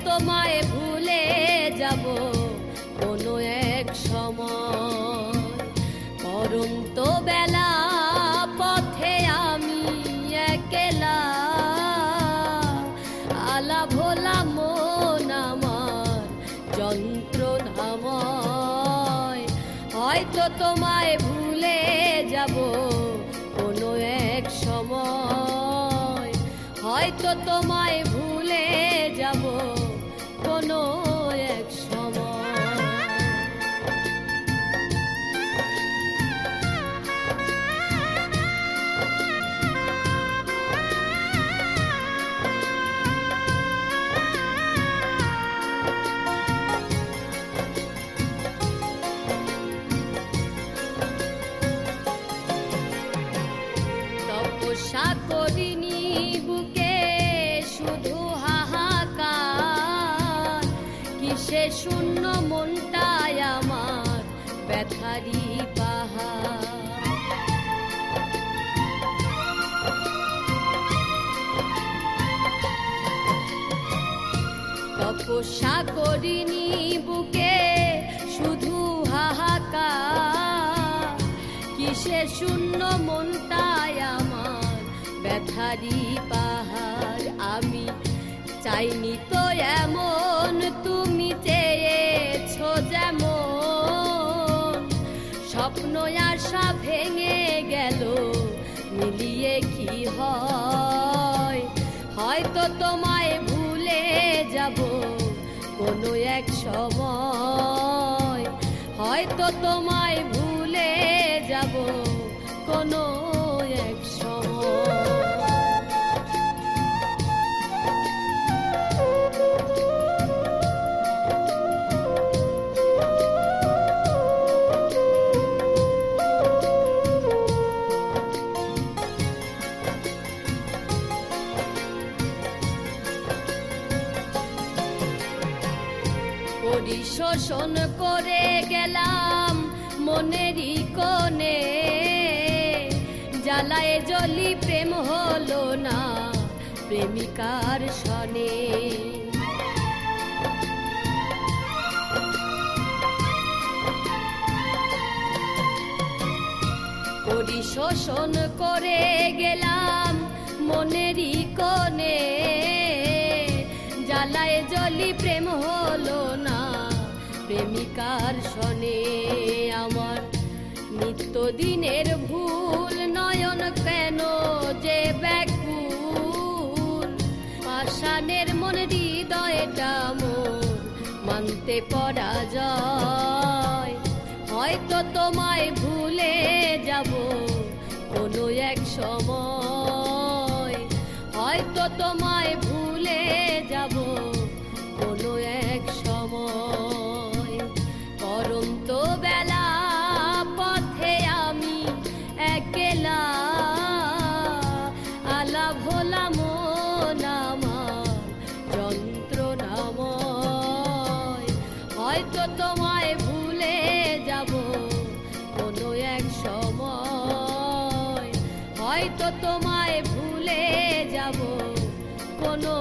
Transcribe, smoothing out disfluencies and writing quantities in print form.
তোমায় ভুলে যাব কোনো এক সময়। পরন্ত বেলা পথে আমি একলা, আলা ভোলা মন আমার যন্ত্রণাময়। হয়তো তোমায় ভুলে যাব কোনো এক সময়, হয়তো তোমায় ভুলে যাব কোনো এক সময়। তপস্যা করিনি বুকে শুধু হাহাকার, কিসে শূন্য মনটায় আমার ব্যথারি পাহাড়। তপস্যা করিনি বুকে শুধু হাহাকার, কিসে শূন্য মনটায় আমার ব্যথারি পাহাড়। আমি চাইনি তো এমন, তুমি চেয়েছো যেমন। স্বপ্ন আশা ভেঙে গেল, মিলিয়ে কি হয়? হয়তো তোমায় ভুলে যাব কোনো এক সময়, হয়তো তোমায় ভুলে যাব কোনো এক সময়। পরিশোষণ করে গেলাম মনেরই কোণে, জ্বালায় জ্বলি প্রেম হলো না প্রেমিকার সনে। পরিশোষণ করে গেলাম মনেরই কোণে, জ্বালায় জ্বলি প্রেম হলো না প্রেমিকার সনে। আমার নিত্যদিনের ভুল নয়ন কেন যে ব্যাকুল, পাষাণের মন হৃদয়টা মোর মানতে পরাজয়। হয়তো তোমায় ভুলে যাব কোনো এক সময়, হয়তো তোমায় ভুলে যাব কোনো এক সময়। পরন্ত বেলা পথে আমি একলা, আলা ভোলা মন আমার যন্ত্রণাময়। হয়তো তোমায় ভুলে যাব কোনো এক সময়, হয়তো তোমায় ভুলে যাব কোনো